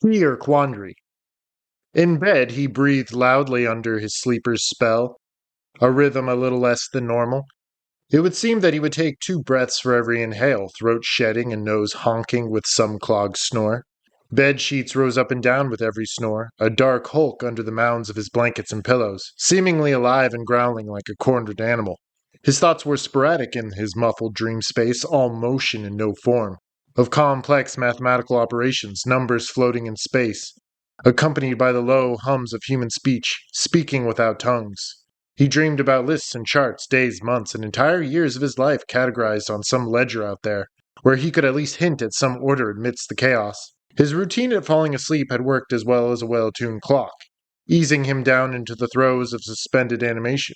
Fear Quandry. In bed, he breathed loudly under his sleeper's spell, a rhythm a little less than normal. It would seem that he would take 2 breaths for every inhale, throat shedding and nose honking with some clogged snore. Bed sheets rose up and down with every snore, a dark hulk under the mounds of his blankets and pillows, seemingly alive and growling like a cornered animal. His thoughts were sporadic in his muffled dream space, all motion and no form, of complex mathematical operations, numbers floating in space, accompanied by the low hums of human speech, speaking without tongues. He dreamed about lists and charts, days, months, and entire years of his life categorized on some ledger out there, where he could at least hint at some order amidst the chaos. His routine at falling asleep had worked as well as a well-tuned clock, easing him down into the throes of suspended animation.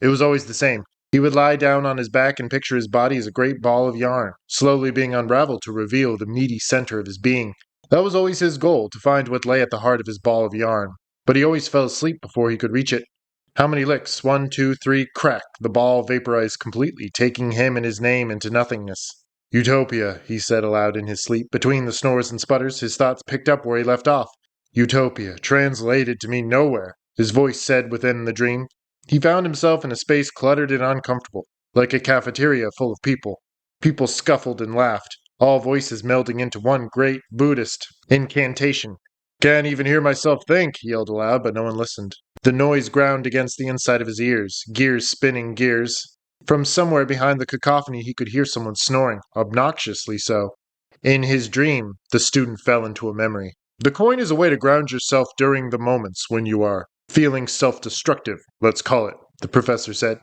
It was always the same. He would lie down on his back and picture his body as a great ball of yarn, slowly being unraveled to reveal the meaty center of his being. That was always his goal, to find what lay at the heart of his ball of yarn, but he always fell asleep before he could reach it. How many licks? 1, 2, 3, crack! The ball vaporized completely, taking him and his name into nothingness. Utopia, he said aloud in his sleep. Between the snores and sputters, his thoughts picked up where he left off. Utopia, translated to mean nowhere, his voice said within the dream. He found himself in a space cluttered and uncomfortable, like a cafeteria full of people. People scuffled and laughed, all voices melding into one great Buddhist incantation. Can't even hear myself think, he yelled aloud, but no one listened. The noise ground against the inside of his ears, gears spinning gears. From somewhere behind the cacophony he could hear someone snoring, obnoxiously so. In his dream, the student fell into a memory. The coin is a way to ground yourself during the moments when you are feeling self-destructive, let's call it, the professor said.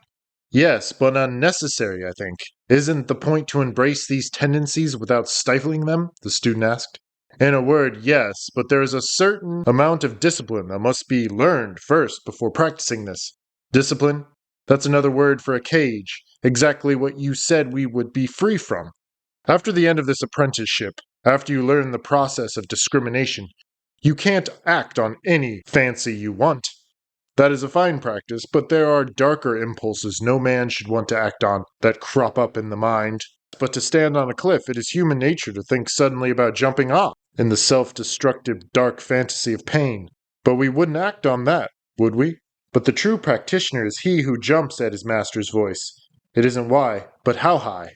Yes, but unnecessary, I think. Isn't the point to embrace these tendencies without stifling them? The student asked. In a word, yes, but there is a certain amount of discipline that must be learned first before practicing this. Discipline? That's another word for a cage, exactly what you said we would be free from. After the end of this apprenticeship, after you learn the process of discrimination, you can't act on any fancy you want. That is a fine practice, but there are darker impulses no man should want to act on that crop up in the mind. But to stand on a cliff, it is human nature to think suddenly about jumping off in the self-destructive dark fantasy of pain. But we wouldn't act on that, would we? But the true practitioner is he who jumps at his master's voice. It isn't why, but how high.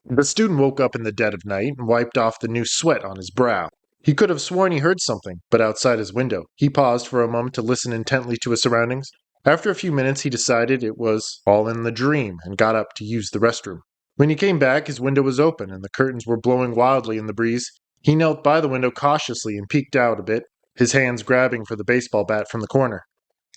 The student woke up in the dead of night and wiped off the new sweat on his brow. He could have sworn he heard something, but outside his window. He paused for a moment to listen intently to his surroundings. After a few minutes, he decided it was all in the dream and got up to use the restroom. When he came back, his window was open and the curtains were blowing wildly in the breeze. He knelt by the window cautiously and peeked out a bit, his hands grabbing for the baseball bat from the corner.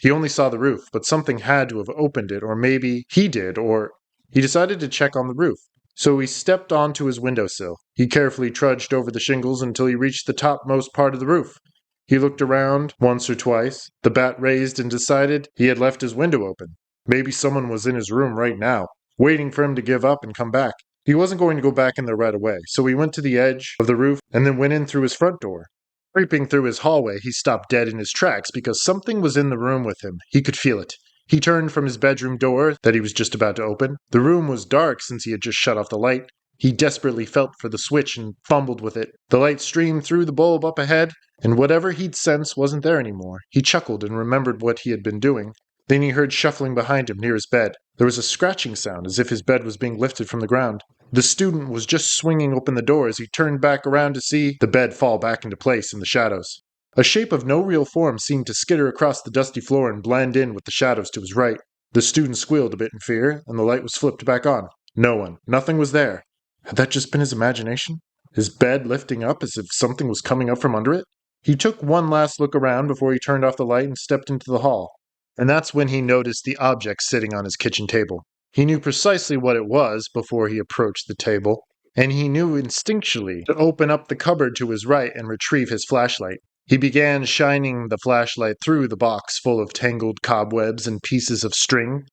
He only saw the roof, but something had to have opened it, or maybe he did, or he decided to check on the roof. So he stepped onto his windowsill. He carefully trudged over the shingles until he reached the topmost part of the roof. He looked around once or twice, the bat raised, and decided he had left his window open. Maybe someone was in his room right now, waiting for him to give up and come back. He wasn't going to go back in there right away, so he went to the edge of the roof and then went in through his front door. Creeping through his hallway, he stopped dead in his tracks because something was in the room with him. He could feel it. He turned from his bedroom door that he was just about to open. The room was dark since he had just shut off the light. He desperately felt for the switch and fumbled with it. The light streamed through the bulb up ahead, and whatever he'd sensed wasn't there anymore. He chuckled and remembered what he had been doing. Then he heard shuffling behind him near his bed. There was a scratching sound as if his bed was being lifted from the ground. The student was just swinging open the door as he turned back around to see the bed fall back into place in the shadows. A shape of no real form seemed to skitter across the dusty floor and blend in with the shadows to his right. The student squealed a bit in fear, and the light was flipped back on. No one. Nothing was there. Had that just been his imagination? His bed lifting up as if something was coming up from under it? He took one last look around before he turned off the light and stepped into the hall. And that's when he noticed the object sitting on his kitchen table. He knew precisely what it was before he approached the table, and he knew instinctually to open up the cupboard to his right and retrieve his flashlight. He began shining the flashlight through the box full of tangled cobwebs and pieces of string.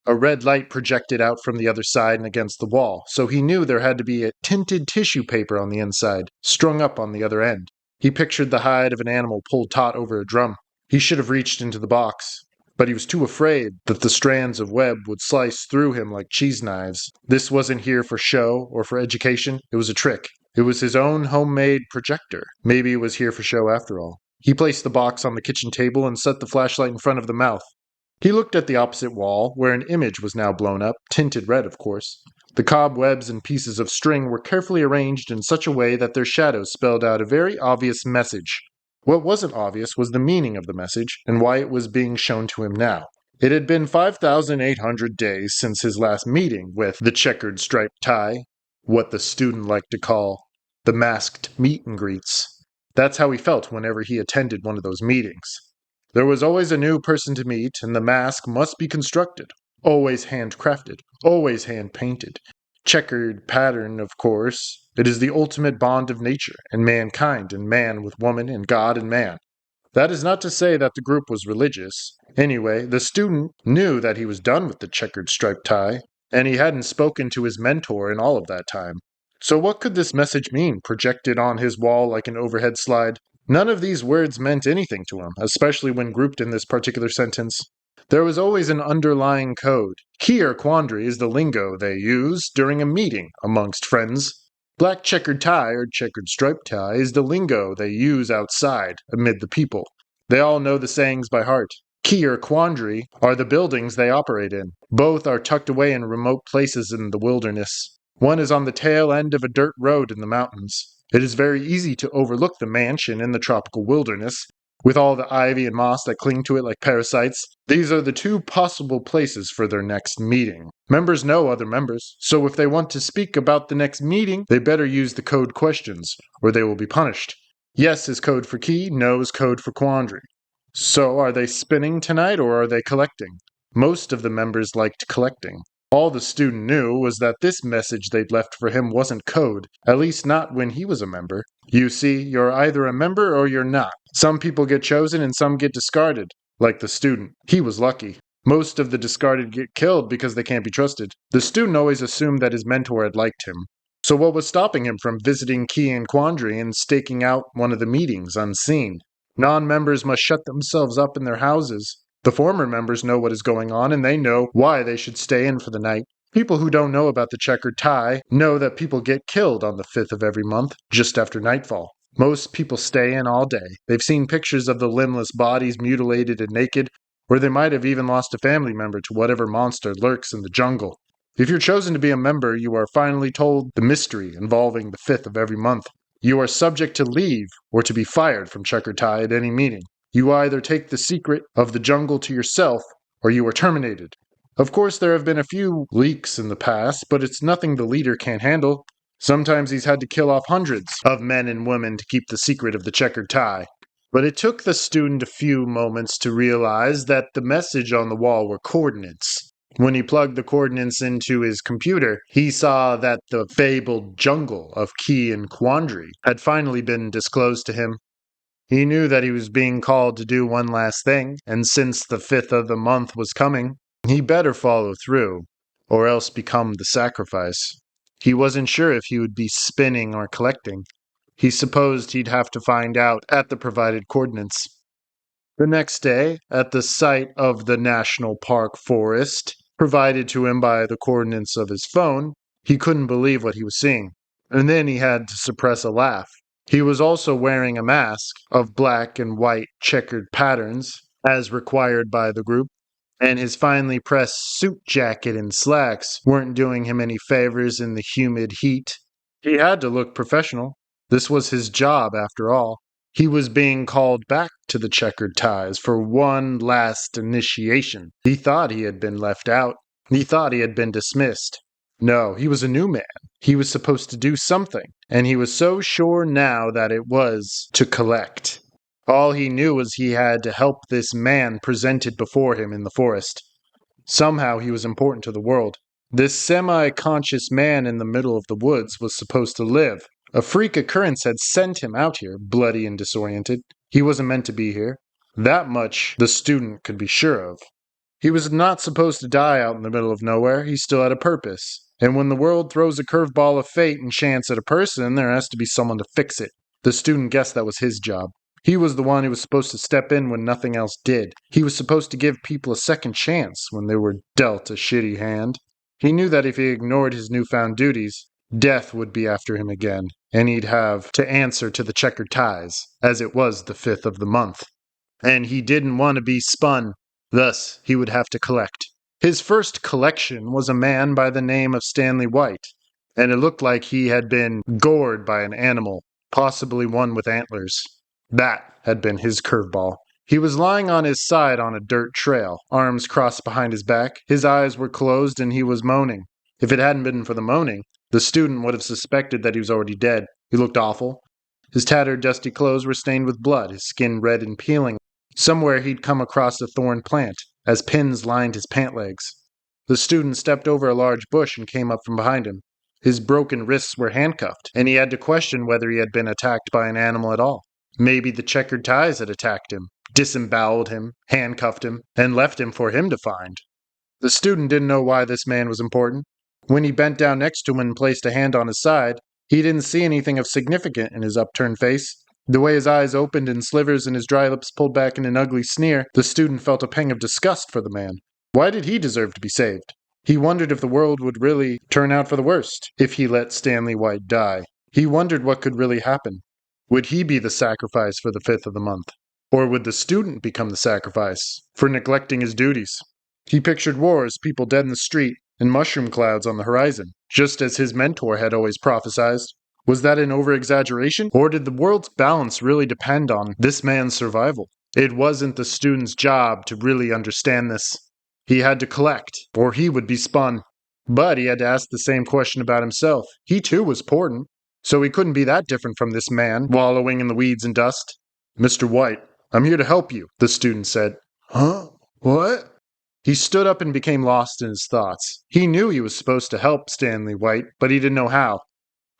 A red light projected out from the other side and against the wall, so he knew there had to be a tinted tissue paper on the inside, strung up on the other end. He pictured the hide of an animal pulled taut over a drum. He should have reached into the box, but he was too afraid that the strands of web would slice through him like cheese knives. This wasn't here for show or for education. It was a trick. It was his own homemade projector. Maybe it was here for show after all. He placed the box on the kitchen table and set the flashlight in front of the mouth. He looked at the opposite wall, where an image was now blown up, tinted red, of course. The cobwebs and pieces of string were carefully arranged in such a way that their shadows spelled out a very obvious message. What wasn't obvious was the meaning of the message and why it was being shown to him now. It had been 5,800 days since his last meeting with the checkered striped tie, what the student liked to call the masked meet and greets. That's how he felt whenever he attended one of those meetings. There was always a new person to meet, and the mask must be constructed. Always handcrafted, always hand-painted. Checkered pattern, of course. It is the ultimate bond of nature, and mankind, and man with woman, and God and man. That is not to say that the group was religious. Anyway, the student knew that he was done with the checkered striped tie, and he hadn't spoken to his mentor in all of that time. So what could this message mean, projected on his wall like an overhead slide? None of these words meant anything to him, especially when grouped in this particular sentence. There was always an underlying code. Key or quandary is the lingo they use during a meeting amongst friends. Black checkered tie or checkered striped tie is the lingo they use outside, amid the people. They all know the sayings by heart. Key or quandary are the buildings they operate in. Both are tucked away in remote places in the wilderness. One is on the tail end of a dirt road in the mountains. It is very easy to overlook the mansion in the tropical wilderness, with all the ivy and moss that cling to it like parasites. These are the two possible places for their next meeting. Members know other members, so if they want to speak about the next meeting, they better use the code questions, or they will be punished. Yes is code for key, no is code for quandary. So are they spinning tonight, or are they collecting? Most of the members liked collecting. All the student knew was that this message they'd left for him wasn't code, at least not when he was a member. You see, you're either a member or you're not. Some people get chosen and some get discarded, like the student. He was lucky. Most of the discarded get killed because they can't be trusted. The student always assumed that his mentor had liked him. So what was stopping him from visiting Key and Quandary and staking out one of the meetings unseen? Non-members must shut themselves up in their houses. The former members know what is going on, and they know why they should stay in for the night. People who don't know about the checkered tie know that people get killed on the 5th of every month, just after nightfall. Most people stay in all day. They've seen pictures of the limbless bodies mutilated and naked, or they might have even lost a family member to whatever monster lurks in the jungle. If you're chosen to be a member, you are finally told the mystery involving the 5th of every month. You are subject to leave or to be fired from checkered tie at any meeting. You either take the secret of the jungle to yourself, or you are terminated. Of course, there have been a few leaks in the past, but it's nothing the leader can't handle. Sometimes he's had to kill off hundreds of men and women to keep the secret of the checkered tie. But it took the student a few moments to realize that the message on the wall were coordinates. When he plugged the coordinates into his computer, he saw that the fabled jungle of Key and Quandary had finally been disclosed to him. He knew that he was being called to do one last thing, and since the 5th of the month was coming, he better follow through, or else become the sacrifice. He wasn't sure if he would be spinning or collecting. He supposed he'd have to find out at the provided coordinates. The next day, at the site of the National Park Forest, provided to him by the coordinates of his phone, he couldn't believe what he was seeing. And then he had to suppress a laugh. He was also wearing a mask of black and white checkered patterns, as required by the group, and his finely pressed suit jacket and slacks weren't doing him any favors in the humid heat. He had to look professional. This was his job, after all. He was being called back to the checkered ties for one last initiation. He thought he had been left out. He thought he had been dismissed. No, he was a new man. He was supposed to do something, and he was so sure now that it was to collect. All he knew was he had to help this man presented before him in the forest. Somehow he was important to the world. This semi-conscious man in the middle of the woods was supposed to live. A freak occurrence had sent him out here, bloody and disoriented. He wasn't meant to be here. That much the student could be sure of. He was not supposed to die out in the middle of nowhere. He still had a purpose. And when the world throws a curveball of fate and chance at a person, there has to be someone to fix it. The student guessed that was his job. He was the one who was supposed to step in when nothing else did. He was supposed to give people a second chance when they were dealt a shitty hand. He knew that if he ignored his newfound duties, death would be after him again. and he'd have to answer to the checkered ties, as it was the 5th of the month. And he didn't want to be spun, thus he would have to collect. His first collection was a man by the name of Stanley White, and it looked like he had been gored by an animal, possibly one with antlers. That had been his curveball. He was lying on his side on a dirt trail, arms crossed behind his back. His eyes were closed and he was moaning. If it hadn't been for the moaning, the student would have suspected that he was already dead. He looked awful. His tattered, dusty clothes were stained with blood, his skin red and peeling. Somewhere he'd come across a thorn plant, as pins lined his pant legs. The student stepped over a large bush and came up from behind him. His broken wrists were handcuffed, and he had to question whether he had been attacked by an animal at all. Maybe the checkered ties had attacked him, disemboweled him, handcuffed him, and left him for him to find. The student didn't know why this man was important. When he bent down next to him and placed a hand on his side, he didn't see anything of significance in his upturned face. The way his eyes opened in slivers and his dry lips pulled back in an ugly sneer, the student felt a pang of disgust for the man. Why did he deserve to be saved? He wondered if the world would really turn out for the worst if he let Stanley White die. He wondered what could really happen. Would he be the sacrifice for the 5th of the month? Or would the student become the sacrifice for neglecting his duties? He pictured wars, people dead in the street, and mushroom clouds on the horizon, just as his mentor had always prophesied. Was that an over-exaggeration, or did the world's balance really depend on this man's survival? It wasn't the student's job to really understand this. He had to collect, or he would be spun. But he had to ask the same question about himself. He too was important, so he couldn't be that different from this man, wallowing in the weeds and dust. "Mr. White, I'm here to help you," the student said. "Huh? What?" He stood up and became lost in his thoughts. He knew he was supposed to help Stanley White, but he didn't know how.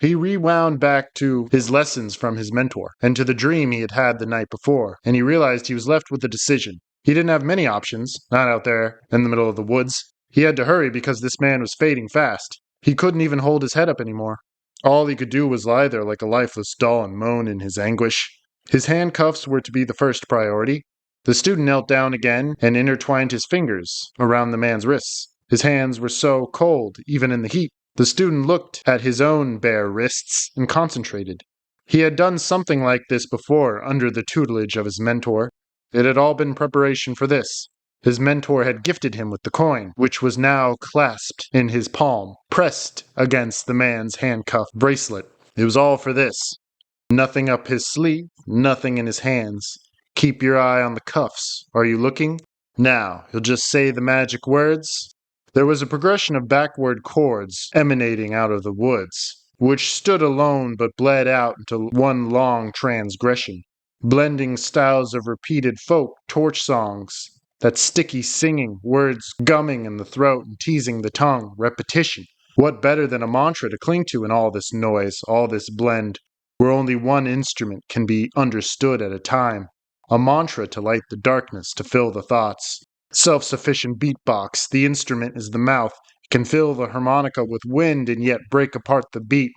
He rewound back to his lessons from his mentor, and to the dream he had had the night before, and he realized he was left with a decision. He didn't have many options, not out there in the middle of the woods. He had to hurry because this man was fading fast. He couldn't even hold his head up anymore. All he could do was lie there like a lifeless doll and moan in his anguish. His handcuffs were to be the first priority. The student knelt down again and intertwined his fingers around the man's wrists. His hands were so cold, even in the heat. The student looked at his own bare wrists and concentrated. He had done something like this before under the tutelage of his mentor. It had all been preparation for this. His mentor had gifted him with the coin, which was now clasped in his palm, pressed against the man's handcuff bracelet. It was all for this. Nothing up his sleeve, nothing in his hands. Keep your eye on the cuffs. Are you looking? Now, you'll just say the magic words. There was a progression of backward chords emanating out of the woods, which stood alone but bled out into one long transgression, blending styles of repeated folk torch songs, that sticky singing, words gumming in the throat and teasing the tongue, repetition. What better than a mantra to cling to in all this noise, all this blend, where only one instrument can be understood at a time? A mantra to light the darkness, to fill the thoughts. Self-sufficient beatbox, the instrument is the mouth, can fill the harmonica with wind and yet break apart the beat.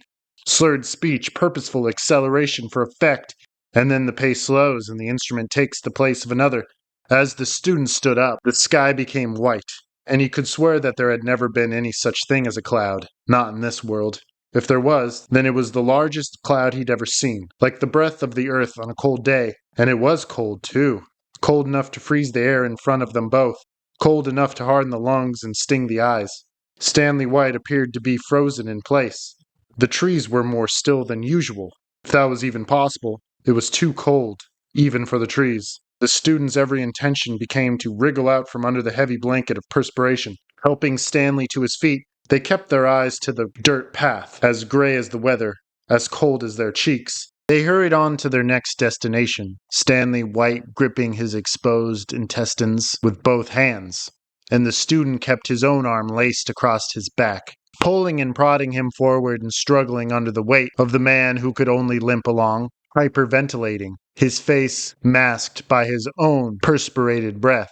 Slurred speech, purposeful acceleration for effect, and then the pace slows and the instrument takes the place of another. As the student stood up, the sky became white, and he could swear that there had never been any such thing as a cloud, not in this world. If there was, then it was the largest cloud he'd ever seen, like the breath of the earth on a cold day, and it was cold too. Cold enough to freeze the air in front of them both, cold enough to harden the lungs and sting the eyes. Stanley White appeared to be frozen in place. The trees were more still than usual. If that was even possible, it was too cold, even for the trees. The student's every intention became to wriggle out from under the heavy blanket of perspiration. Helping Stanley to his feet, they kept their eyes to the dirt path, as gray as the weather, as cold as their cheeks. They hurried on to their next destination, Stanley White gripping his exposed intestines with both hands, and the student kept his own arm laced across his back, pulling and prodding him forward and struggling under the weight of the man who could only limp along, hyperventilating, his face masked by his own perspirated breath.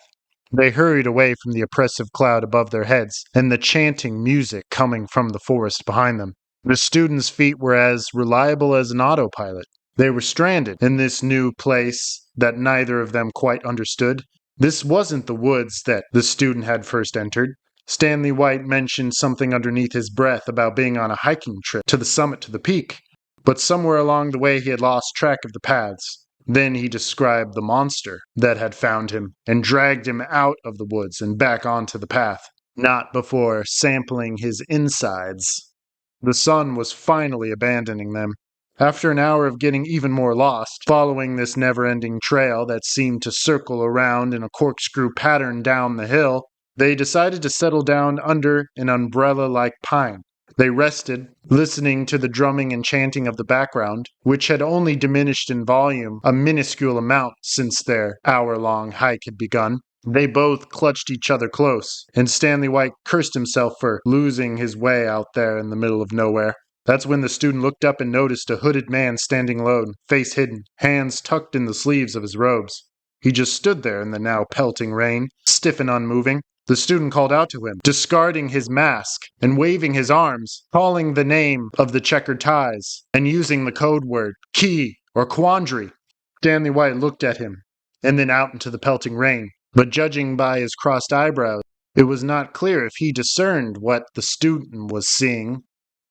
They hurried away from the oppressive cloud above their heads and the chanting music coming from the forest behind them. The students' feet were as reliable as an autopilot. They were stranded in this new place that neither of them quite understood. This wasn't the woods that the student had first entered. Stanley White mentioned something underneath his breath about being on a hiking trip to the summit to the peak. but somewhere along the way he had lost track of the paths. Then he described the monster that had found him and dragged him out of the woods and back onto the path, not before sampling his insides. The sun was finally abandoning them. After an hour of getting even more lost, following this never-ending trail that seemed to circle around in a corkscrew pattern down the hill, they decided to settle down under an umbrella-like pine. They rested, listening to the drumming and chanting of the background, which had only diminished in volume a minuscule amount since their hour-long hike had begun. They both clutched each other close, and Stanley White cursed himself for losing his way out there in the middle of nowhere. That's when the student looked up and noticed a hooded man standing alone, face hidden, hands tucked in the sleeves of his robes. He just stood there in the now pelting rain, stiff and unmoving. The student called out to him, discarding his mask and waving his arms, calling the name of the checkered ties, and using the code word, key, or quandry. Stanley White looked at him, and then out into the pelting rain. But judging by his crossed eyebrows, it was not clear if he discerned what the student was seeing.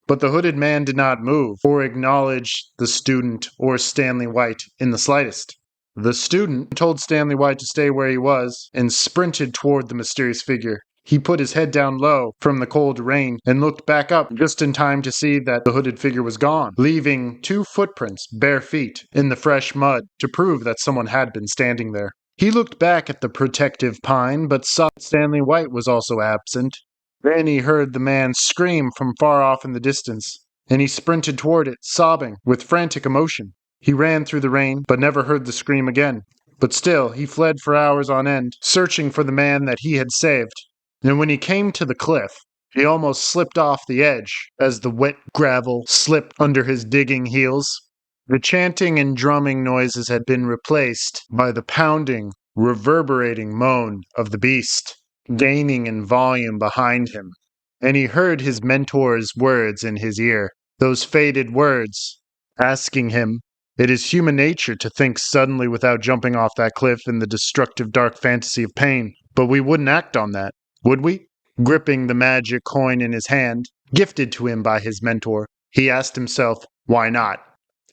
But the hooded man did not move, or acknowledge the student or Stanley White in the slightest. The student told Stanley White to stay where he was and sprinted toward the mysterious figure. He put his head down low from the cold rain and looked back up just in time to see that the hooded figure was gone, leaving 2 footprints, bare feet, in the fresh mud to prove that someone had been standing there. He looked back at the protective pine, but saw that Stanley White was also absent. Then he heard the man scream from far off in the distance, and he sprinted toward it, sobbing with frantic emotion. He ran through the rain, but never heard the scream again. But still, he fled for hours on end, searching for the man that he had saved. And when he came to the cliff, he almost slipped off the edge as the wet gravel slipped under his digging heels. The chanting and drumming noises had been replaced by the pounding, reverberating moan of the beast, gaining in volume behind him. And he heard his mentor's words in his ear, those faded words, asking him, "It is human nature to think suddenly without jumping off that cliff in the destructive dark fantasy of pain, but we wouldn't act on that, would we?" Gripping the magic coin in his hand, gifted to him by his mentor, he asked himself, "Why not?"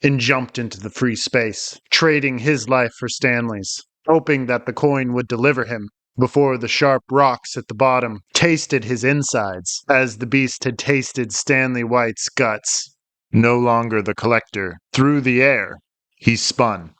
and jumped into the free space, trading his life for Stanley's, hoping that the coin would deliver him before the sharp rocks at the bottom tasted his insides, as the beast had tasted Stanley White's guts. No longer the collector, through the air, he spun.